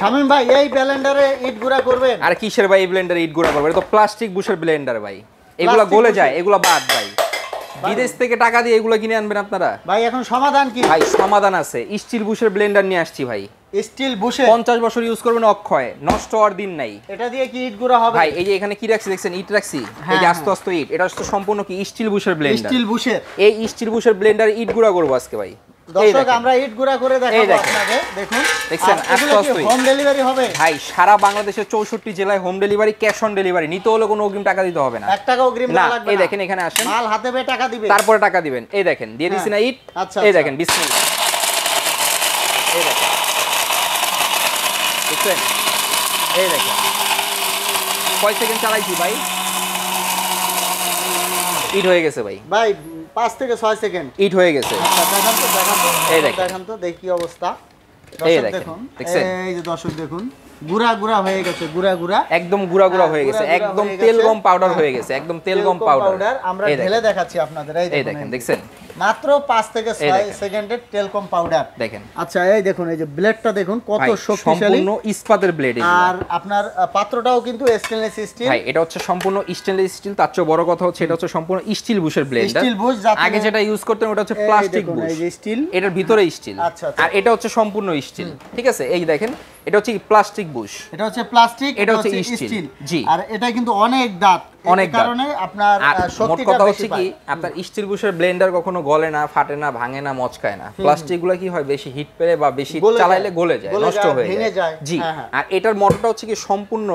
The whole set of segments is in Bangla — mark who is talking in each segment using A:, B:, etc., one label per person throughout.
A: শামিম ভাই এই ব্লেন্ডারে ইট গুঁড়া করবেন?
B: আর কিসের ভাই এই ব্লেন্ডারে ইট গুঁড়া করবে? এটা তো প্লাস্টিক বুশের ব্লেন্ডার ভাই, এগুলা গলে যায়, এগুলা বাদ ভাই। বিদেশ থেকে টাকা দিয়ে এগুলো কিনে আনবেন আপনারা
A: ভাই। এখন সমাধান কি
B: ভাই? সমাধান আছে, স্টিল বুশের ব্লেন্ডার নিয়ে আসছি ভাই।
A: স্টিল বুশে
B: 50 বছর ইউজ করবেন, অক্ষয়, নষ্ট হওয়ার দিন নাই।
A: এটা দিয়ে কি ইট গুঁড়া হবে
B: ভাই? এই যে এখানে কি রাখছি দেখছেন, ইট রাখছি, এই যে আস্তে আস্তে ইট, এটা হচ্ছে সম্পূর্ণ কি স্টিল বুশের ব্লেন্ডার।
A: স্টিল বুশের,
B: এই স্টিল বুশের ব্লেন্ডার ইট গুঁড়া করব আজকে ভাই।
A: দর্শক আমরা ইট গুঁড়া করে দেখাবো আপনাদের। দেখুন
B: দেখছেন আস্তে আস্তে
A: হোম ডেলিভারি হবে
B: ভাই। সারা বাংলাদেশের 64 জেলায় home delivery, cash on delivery. নিতে হলে কোনো অগ্রিম টাকা দিতে হবে না,
A: 1 টাকা অগ্রিম
B: না
A: লাগবে না।
B: এই দেখেন এখানে আসেন,
A: মাল হাতে পেয়ে টাকা দিবেন,
B: তারপরে টাকা দিবেন। এই দেখেন দিয়ে দিছি না ইট।
A: আচ্ছা
B: এই দেখেন বিসমিল্লাহ, এই দেখেন দেখছেন, এই দেখেন কয় সেকেন্ড চালাইছি ভাই, ইট হয়ে গেছে ভাই।
A: ভাই 5 থেকে 6 সেকেন্ড
B: ইট হয়ে গেছে।
A: আচ্ছা দেখান তো, দেখান তো,
B: এই দেখেন,
A: দেখান তো দেখি কি অবস্থা।
B: এই
A: দর্শক
B: দেখেন,
A: দেখুন,
B: দেখছেন?
A: এই যে দর্শক দেখুন, গুঁড়া গুঁড়া হয়ে গেছে, গুঁড়া গুঁড়া,
B: একদম গুঁড়া গুঁড়া হয়ে গেছে, একদম তেল গম পাউডার হয়ে গেছে, একদম তেল গম পাউডার।
A: আমরা ঢেলে দেখাচ্ছি আপনাদের।
B: এই দেখেন, দেখছেন
A: মাত্র 5 থেকে 6 সেকেন্ডের টেলকম পাউডার
B: দেখেন।
A: আচ্ছা এই দেখুন, এই যে ব্লেডটা দেখুন কত শক্তিশালী,
B: সম্পূর্ণ ইস্পাতের ব্লেড।
A: আর আপনার পাত্রটাও কিন্তু স্টেনলেস স্টিল
B: ভাই। এটা হচ্ছে সম্পূর্ণ স্টেনলেস স্টিল, তার চেয়ে বড় কথা হচ্ছে এটা হচ্ছে সম্পূর্ণ স্টিল বুশের ব্লেন্ডার।
A: স্টিল বুশ,
B: আগে যেটা ইউজ করতেন ওটা হচ্ছে প্লাস্টিক বুশ,
A: এই যে স্টিল,
B: এটার ভিতরে স্টিল।
A: আচ্ছা
B: আর এটা হচ্ছে সম্পূর্ণ স্টিল, ঠিক আছে? এই দেখেন এটা হচ্ছে প্লাস্টিক বুশ,
A: এটা হচ্ছে প্লাস্টিক,
B: এটা হচ্ছে স্টিল। জি,
A: আর এটা কিন্তু অনেক দাঁত,
B: অনেক
A: কারণে আপনার শক্তিটা
B: কথা
A: বেশি
B: হচ্ছে কি
A: পায়।
B: আপনার স্টিল বুশের ব্লেন্ডার কখনো গলে না, ফাটে না, ভাঙে না, মচকায় না। প্লাস্টিক গুলো কি হয়, বেশি হিট পেলে বা বেশি চালাইলে গলে যায়, নষ্ট হয়ে যায়। জি, আর এটার মোটরটা হচ্ছে কি সম্পূর্ণ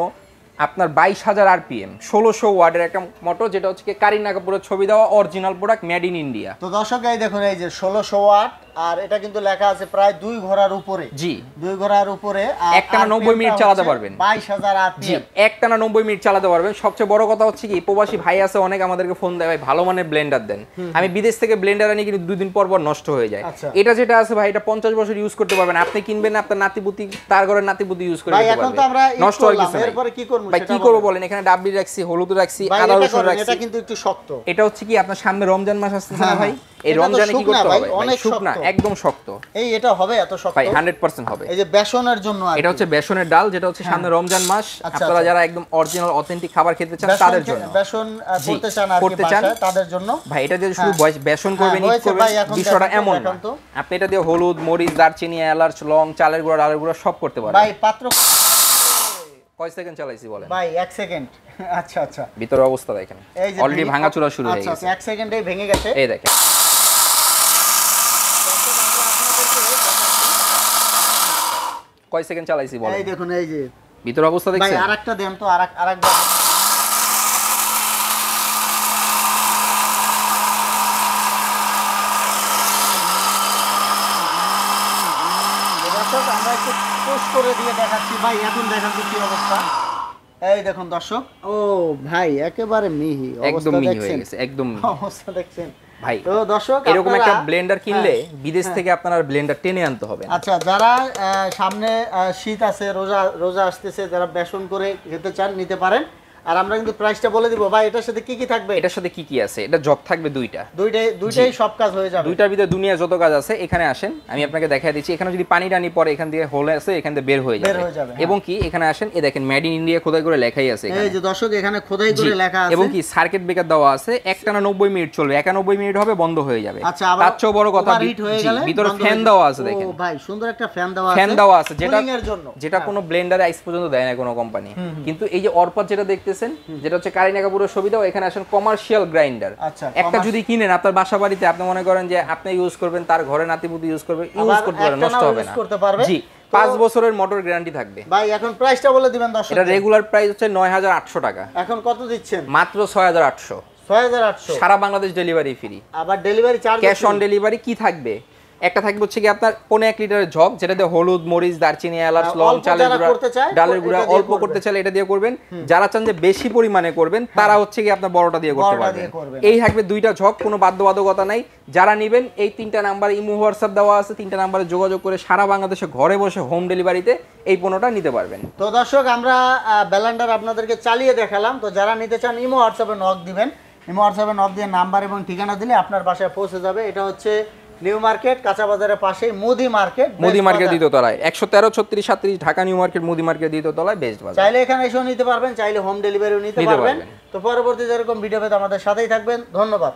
B: আপনার 22,000 আরপিএম 1600 ওয়াটের একটা মোটর, যেটা হচ্ছে কি কারিনা কাপুরের ছবি দেওয়া original product, made in India.
A: তো দর্শক এই দেখুন, এই যে 1600 ওয়াট, আর এটা কিন্তু লেখা আছে প্রায় 2 ঘোড়ার উপরে।
B: জি,
A: 2 ঘোড়ার উপরে,
B: একটানা 90 মিনিট চালাতে পারবেন।
A: 22,000 আরপিএম,
B: একটানা 90 মিনিট চালাতে পারবেন। সবচেয়ে বড় কথা হচ্ছে কি প্রবাসী ভাই আছে অনেক, আমাদেরকে ফোন দেয় ভাই ভালো মানের ব্লেন্ডার দেন। আমি বিদেশ থেকে ব্লেন্ডার আনি কিন্তু 2 দিন পর পর নষ্ট হয়ে যায়। এটা যেটা আছে ভাই, এটা 50 বছর ইউজ করতে পারবেন। আপনি কিনবেন আপনার নাতিপুতি, তার ঘরের নাতিপুতি ইউজ করে নিতে পারবে, নষ্ট হওয়ার কিছু নাই।
A: এরপর কি করব
B: ভাই? কি করব বলেন? এখানে ডাবলি রাখছি, হলুদ রাখছি, আদা রসুন রাখছি।
A: এটা কিন্তু একটু শক্ত।
B: এটা হচ্ছে কি আপনার সামনে রমজান মাস আসছে না ভাই, এই রমজানে কি করতে হবে?
A: অনেক
B: শুকনা, একদম শক্ত।
A: এই এটা হবে এত শক্ত
B: ভাই 100% হবে।
A: এই যে বেসনের জন্য,
B: এটা হচ্ছে বেসনের ডাল, যেটা হচ্ছে সামনে রমজান মাস, আপনারা যারা একদম অরিজিনাল অথেন্টিক খাবার খেতে চান তাদের জন্য,
A: বেসন করতে চান আর কি বাসায় তাদের জন্য।
B: ভাই এটা দিয়ে শুধু বেসন করবেন, ইট করবেন, বিষয়টা এমন না। আপনি এটা দিয়ে হলুদ, মরিচ, দারচিনি, এলাচ, লং, চালের গুঁড়া, ডালের গুঁড়া সব করতে পারবেন।
A: ভাই পাত্র
B: কয় সেকেন্ড চালাইছি বলেন?
A: ভাই 1 সেকেন্ড। আচ্ছা আচ্ছা,
B: ভিতরের অবস্থা দেখেন, অলরেডি ভাঙাচোরা শুরু হয়ে গেছে।
A: আচ্ছা 1 সেকেন্ডেই ভেঙে গেছে,
B: এই দেখেন। কয় সেকেন্ড চালাইছি বলেন?
A: এই দেখুন, এই যে
B: ভিতরের অবস্থা দেখছেন?
A: ভাই আরেকটা দেন তো, আরেকবার। দর্শক আমরা একটু পুশ করে দিয়ে দেখাচ্ছি ভাই, এখন দেখান তো কি অবস্থা। এই দেখুন দর্শক, ও ভাই একেবারে মিহি
B: একদম মিহি হয়ে গেছে, একদম
A: অবস্থা দেখছেন
B: ভাই।
A: তো দর্শক
B: এরকম একটা ব্লেন্ডার কিনলে বিদেশ থেকে আপনারা ব্লেন্ডার টেনে আনতে হবে।
A: আচ্ছা যারা সামনে শীত আছে, রোজা আসতেছে, যারা বেসন করে খেতে চান নিতে পারেন। আর আমরা কিন্তু প্রাইসটা বলে দিব ভাই, এটার সাথে কি কি থাকবে?
B: এটার সাথে কি কি আছে? এটা জগ থাকবে দুইটাই
A: সব কাজ হয়ে যাবে।
B: দুইটার ভিতরে দুনিয়া যত কাজ আছে এখানে আসেন, আমি আপনাকে দেখাই দিচ্ছি। এখানে যদি পানি টানি পরে এখান দিয়ে হোল আছে, এখান দিয়ে বের হয়ে যাবে। এবং কি এখানে আসেন, এই দেখেন মেড ইন ইন্ডিয়া খোদাই করে লেখাই আছে এখানে।
A: এই যে দর্শক এখানে খোদাই করে লেখা আছে।
B: এবং কি সার্কিট ব্রেকার দেওয়া আছে, একটানা 90 মিনিট চলবে, 91 মিনিট হবে বন্ধ হয়ে যাবে।
A: আচ্ছা আবার
B: তার চেয়ে বড় কথা ভিতরে ফ্যান দেওয়া আছে, দেখেন।
A: ও ভাই সুন্দর একটা ফ্যান দেওয়া আছে, যেটা
B: কোনো ব্লেন্ডারে আইস পর্যন্ত দেয় না কোনো কোম্পানি। কিন্তু এই যে অরপাত যেটা দেখতেছেন, যেটা হচ্ছে কারিনা কাপুরের ছবি দাও, এখানে আসেন কমার্শিয়াল গ্রাইন্ডার। একটা যদি কিনেন আপনার বাসা বাড়িতে, আপনি মনে করেন যে আপনি ইউজ করবেন, তার ঘরে নাতিপুতি ইউজ করবে, ইউজ করতে পারবে, নষ্ট হবে না। জি, 5 বছরের মোটর গ্যারান্টি থাকবে।
A: ভাই এখন প্রাইসটা বলে দিবেন দর্শক।
B: এটা রেগুলার প্রাইস হচ্ছে 9800 টাকা।
A: এখন কত দিচ্ছেন?
B: মাত্র 6800।
A: 6800
B: সারা বাংলাদেশ ডেলিভারি ফ্রি।
A: আবার delivery charge,
B: cash on delivery কি থাকবে? একটা থাকবে হচ্ছে কি আপনার 1.5 লিটারের জগ, যেটা দিয়ে হলুদ, মরিচ, দারচিনি, এলাচ, লং, চালের গুঁড়া, ডালের গুঁড়া অল্প করতে চাইলে এটা দিয়ে করবেন। যারা চান যে বেশি পরিমাণে করবেন তারা হচ্ছে কি আপনার বড়টা দিয়ে করতে পারবেন। এই থাকবে 2টা জগ, কোনো বাধ্যবাধকতা নাই। যারা নেবেন এই 3টা নাম্বার ইমো হোয়াটসঅ্যাপ দেওয়া আছে, 3টা নাম্বারে যোগাযোগ করে সারা বাংলাদেশে ঘরে বসে হোম ডেলিভারিতে এই পণ্যটা নিতে পারবেন।
A: তো দর্শক আমরা ব্লেন্ডার আপনাদেরকে চালিয়ে দেখালাম। তো যারা নিতে চান ইমো হোয়াটসঅ্যাপে নক দিবেন, ইমো হোয়াটসঅ্যাপে নক দিয়ে নাম্বার এবং ঠিকানা দিলে আপনার বাসায় পৌঁছে যাবে। এটা হচ্ছে নিউ মার্কেট কাঁচা বাজারের পাশেই মুদি মার্কেট
B: দ্বিতীয় তলায় 113 36 37 ঢাকা নিউ মার্কেট মুদি মার্কেট দ্বিতীয় তলায় বেস্ট বাজার।
A: চাইলে এখানে এসেও নিতে পারবেন, চাইলে হোম ডেলিভারিও নিতে পারবেন। তো পরবর্তীতে এরকম ভিডিও পেতে আমাদের সাথেই থাকবেন। ধন্যবাদ।